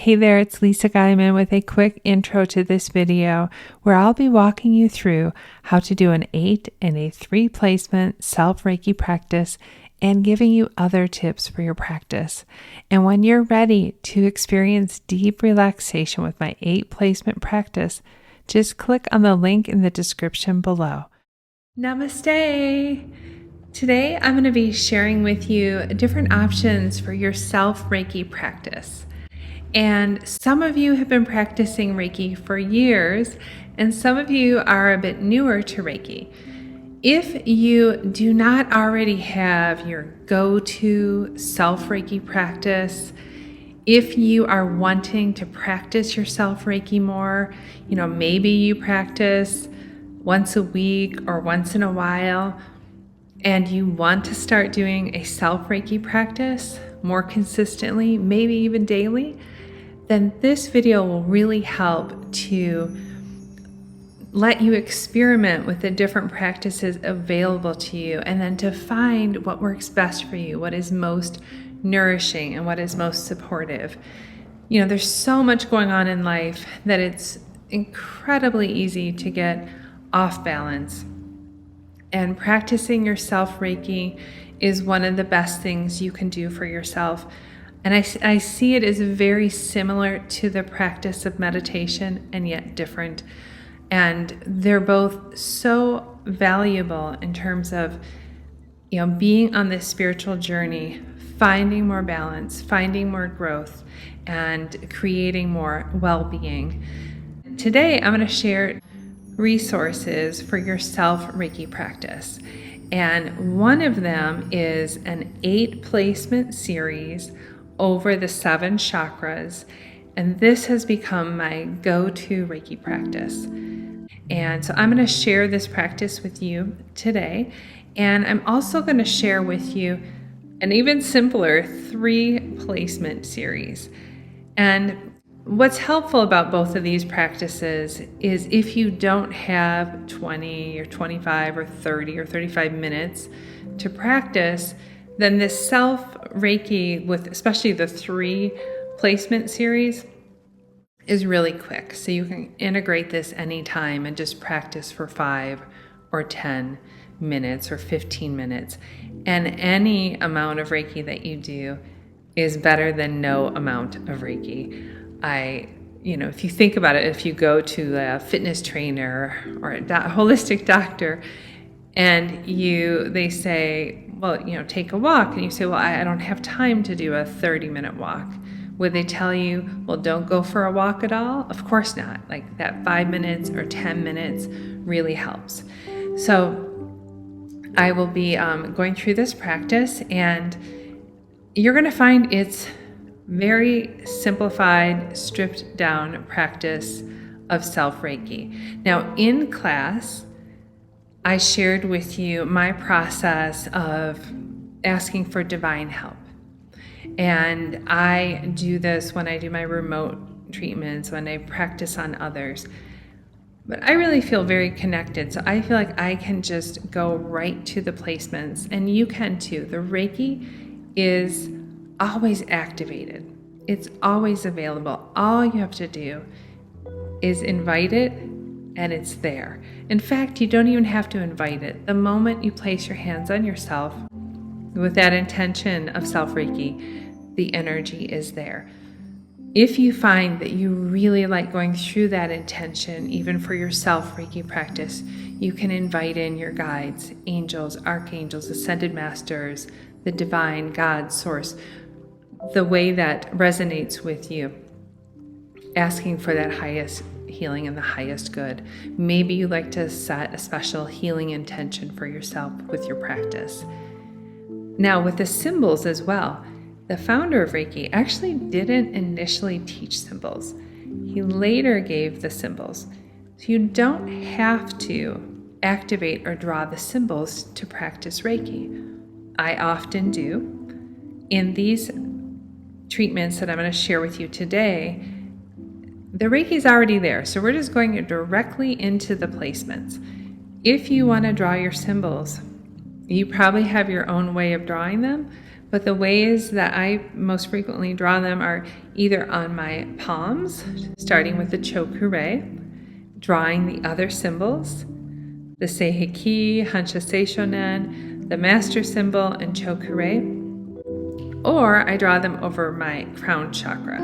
Hey there, it's Lisa Guyman with a quick intro to this video where I'll be walking you through how to do an 8 and a 3 placement self-Reiki practice and giving you other tips for your practice. And when you're ready to experience deep relaxation with my 8 placement practice, just click on the link in the description below. Namaste! Today I'm going to be sharing with you different options for your self-Reiki practice. And some of you have been practicing Reiki for years, and some of you are a bit newer to Reiki. If you do not already have your go-to self-Reiki practice, if you are wanting to practice your self-Reiki more, maybe you practice once a week or once in a while, and you want to start doing a self-Reiki practice more consistently, maybe even daily, then this video will really help to let you experiment with the different practices available to you and then to find what works best for you, what is most nourishing and what is most supportive. There's so much going on in life that it's incredibly easy to get off balance. And practicing your self-Reiki is one of the best things you can do for yourself. And I see it as very similar to the practice of meditation and yet different. And they're both so valuable in terms of, being on this spiritual journey, finding more balance, finding more growth, and creating more well-being. Today, I'm going to share resources for your self-Reiki practice. And one of them is an 8 placement series over the 7 chakras. And this has become my go-to Reiki practice. And so I'm going to share this practice with you today. And I'm also going to share with you an even simpler 3 placement series. And what's helpful about both of these practices is if you don't have 20 or 25 or 30 or 35 minutes to practice, then this self-Reiki with especially the 3 placement series is really quick. So you can integrate this anytime and just practice for 5 or 10 minutes or 15 minutes. And any amount of Reiki that you do is better than no amount of Reiki. If you think about it, if you go to a fitness trainer or a holistic doctor and they say, well, take a walk, and you say, well, I don't have time to do a 30-minute walk. Would they tell you, well, don't go for a walk at all? Of course not. Like that 5 minutes or 10 minutes really helps. So I will be going through this practice, and you're going to find it's very simplified, stripped down practice of self-Reiki. Now, in class, I shared with you my process of asking for divine help. And I do this when I do my remote treatments, when I practice on others. But I really feel very connected. So I feel like I can just go right to the placements, and you can too. The Reiki is always activated. It's always available. All you have to do is invite it, and it's there. In fact, you don't even have to invite it. The moment you place your hands on yourself with that intention of self-Reiki, the energy is there. If you find that you really like going through that intention, even for your self-Reiki practice, you can invite in your guides, angels, archangels, ascended masters, the divine, God, source, the way that resonates with you, asking for that highest healing and the highest good. Maybe you like to set a special healing intention for yourself with your practice. Now, with the symbols as well, the founder of Reiki actually didn't initially teach symbols. He later gave the symbols. So you don't have to activate or draw the symbols to practice Reiki. I often do. In these treatments that I'm going to share with you today, the Reiki is already there, so we're just going directly into the placements. If you want to draw your symbols, you probably have your own way of drawing them, But the ways that I most frequently draw them are either on my palms, starting with the Chokurei, drawing the other symbols, the Seiheki, Hansha Seishonen, the Master Symbol, and Chokurei, or I draw them over my crown chakra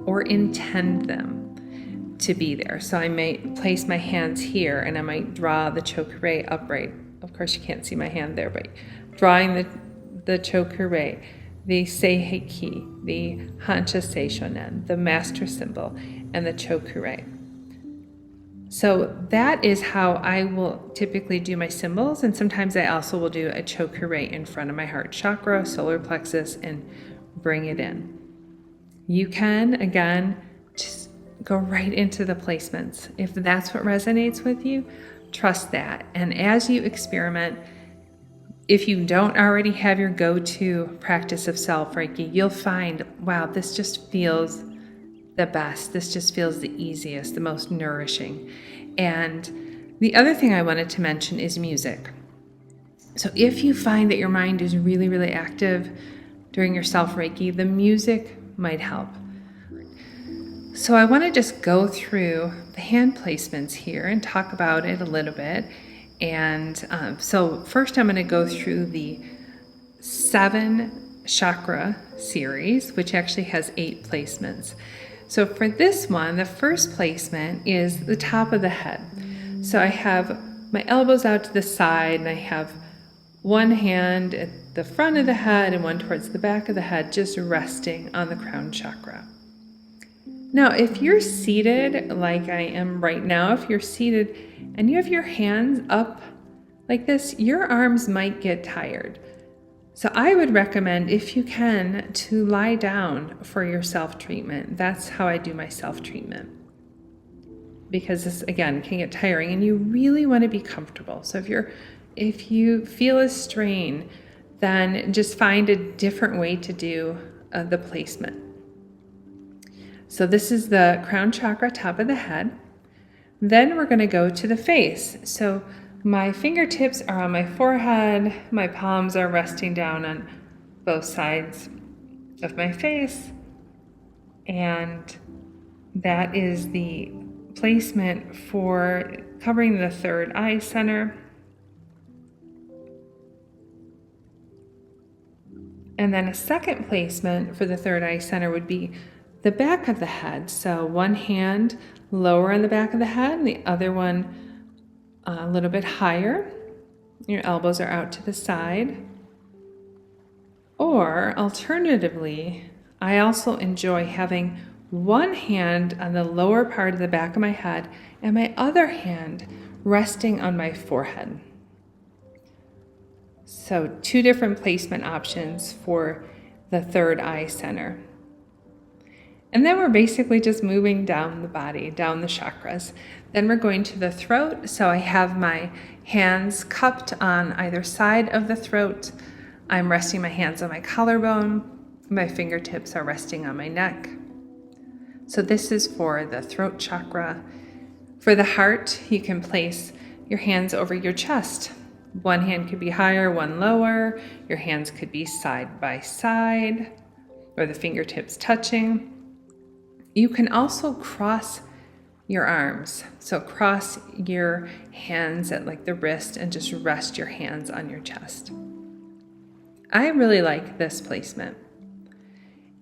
or intend them to be there. So I may place my hands here and I might draw the Chokurei upright. Of course, you can't see my hand there, but drawing the Chokurei, the Seiheki, the Hansha Seishonen, the Master Symbol, and the Chokurei. So that is how I will typically do my symbols, and sometimes I also will do a Chokurei in front of my heart chakra, solar plexus, and bring it in. You can, again, just go right into the placements. If that's what resonates with you, trust that. And as you experiment, if you don't already have your go-to practice of Self-Reiki, you'll find, wow, this just feels the best. This just feels the easiest, the most nourishing. And the other thing I wanted to mention is music. So if you find that your mind is really, really active during your Self-Reiki, the music might help. So I want to just go through the hand placements here and talk about it a little bit. And so first I'm going to go through the 7 chakra series, which actually has 8 placements. So for this one, the first placement is the top of the head. So I have my elbows out to the side, and I have one hand at the front of the head and one towards the back of the head, just resting on the crown chakra. Now, if you're seated like I am right now, if you're seated and you have your hands up like this, your arms might get tired. So I would recommend, if you can, to lie down for your self-treatment. That's how I do my self-treatment. Because this, again, can get tiring, and you really want to be comfortable. So if you feel a strain, then just find a different way to do the placement. So this is the crown chakra, top of the head. Then we're going to go to the face. So my fingertips are on my forehead, my palms are resting down on both sides of my face, and that is the placement for covering the third eye center. And then a second placement for the third eye center would be the back of the head. So one hand lower on the back of the head and the other one a little bit higher. Your elbows are out to the side. Or alternatively, I also enjoy having one hand on the lower part of the back of my head and my other hand resting on my forehead. So 2 different placement options for the third eye center. And then we're basically just moving down the body, down the chakras. Then we're going to the throat. So I have my hands cupped on either side of the throat. I'm resting my hands on my collarbone. My fingertips are resting on my neck. So this is for the throat chakra. For the heart, you can place your hands over your chest. One hand could be higher, one lower. Your hands could be side by side, or the fingertips touching. You can also cross your arms. So cross your hands at like the wrist and just rest your hands on your chest. I really like this placement.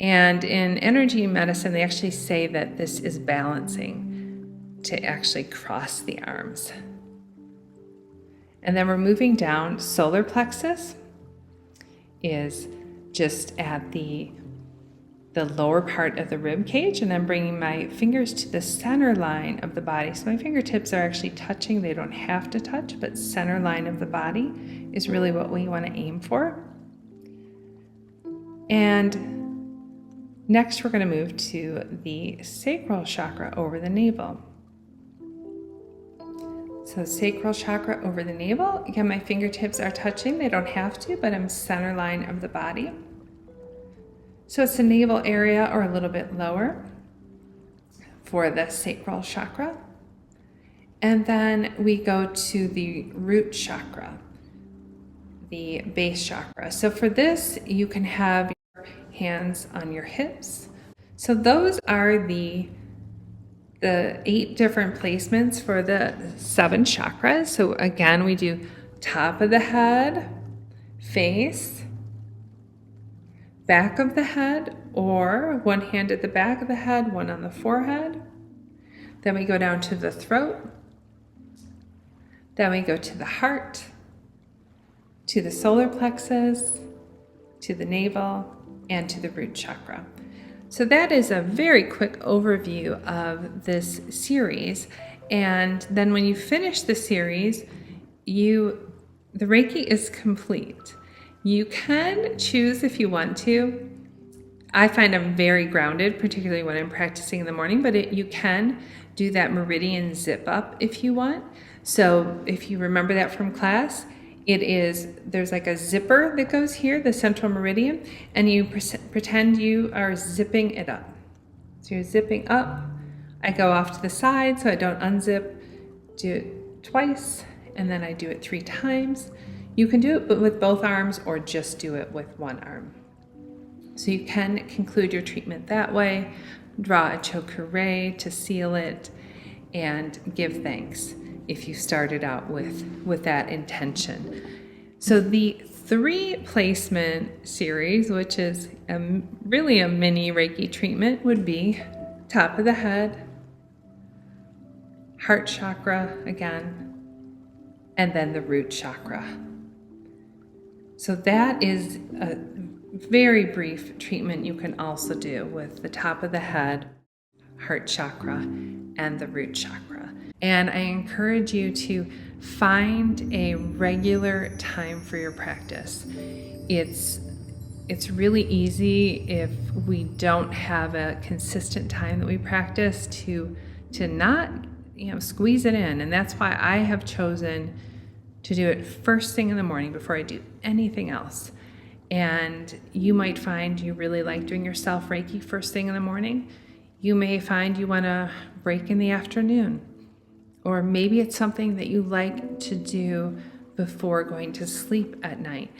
And in energy medicine, they actually say that this is balancing to actually cross the arms. And then we're moving down. Solar plexus is just at the lower part of the rib cage, and I'm bringing my fingers to the center line of the body. So my fingertips are actually touching. They don't have to touch, but center line of the body is really what we want to aim for. And next we're going to move to the sacral chakra over the navel. So sacral chakra over the navel. Again, my fingertips are touching. They don't have to, but I'm center line of the body. So it's the navel area or a little bit lower for the sacral chakra. And then we go to the root chakra. the base chakra. So for this, you can have your hands on your hips. So those are the 8 different placements for the 7 chakras. So again, we do top of the head, face, back of the head, or one hand at the back of the head, one on the forehead. Then we go down to the throat. Then we go to the heart, to the solar plexus, to the navel, and to the root chakra. So that is a very quick overview of this series. And then when you finish the series, the Reiki is complete. You can choose if you want to. I find I'm very grounded, particularly when I'm practicing in the morning, but you can do that meridian zip up if you want. So if you remember that from class, there's like a zipper that goes here, the central meridian, and you pretend you are zipping it up. So you're zipping up. I go off to the side so I don't unzip. Do it twice, and then I do it 3 times. You can do it with both arms or just do it with one arm. So you can conclude your treatment that way, draw a chokurei to seal it, and give thanks if you started out with that intention. So the 3 placement series, which is really a mini Reiki treatment, would be top of the head, heart chakra again, and then the root chakra. So that is a very brief treatment you can also do with the top of the head, heart chakra, and the root chakra. And I encourage you to find a regular time for your practice. It's really easy if we don't have a consistent time that we practice to not squeeze it in. And that's why I have chosen to do it first thing in the morning before I do anything else. And you might find you really like doing your self-Reiki first thing in the morning. You may find you want to break in the afternoon. Or maybe it's something that you like to do before going to sleep at night.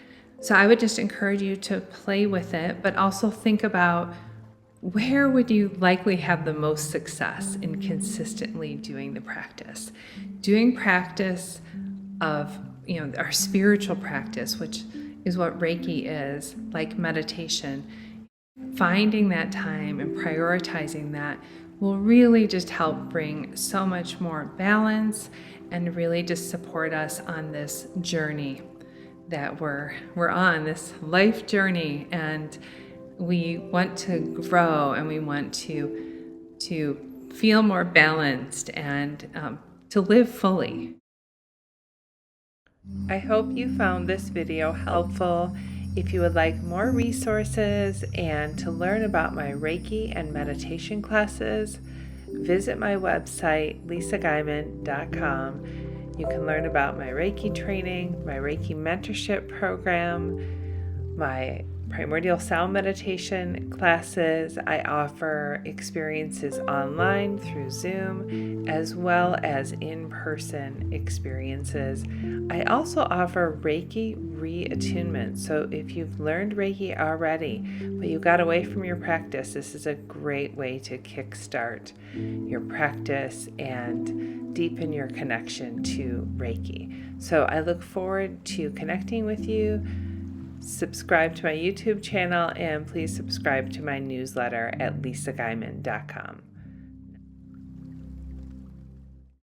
So I would just encourage you to play with it, but also think about where would you likely have the most success in consistently doing the practice. Doing practice of, our spiritual practice, which is what Reiki is, like meditation. Finding that time and prioritizing that will really just help bring so much more balance and really just support us on this journey that we're on, this life journey. And we want to grow and we want to feel more balanced and to live fully. I hope you found this video helpful. If you would like more resources and to learn about my Reiki and meditation classes, visit my website, lisaguyman.com. You can learn about my Reiki training, my Reiki mentorship program, my primordial sound meditation classes. I offer experiences online through Zoom as well as in-person experiences. I also offer Reiki reattunement. So if you've learned Reiki already, but you got away from your practice, this is a great way to kickstart your practice and deepen your connection to Reiki. So I look forward to connecting with you. Subscribe to my YouTube channel and please subscribe to my newsletter at lisaguyman.com.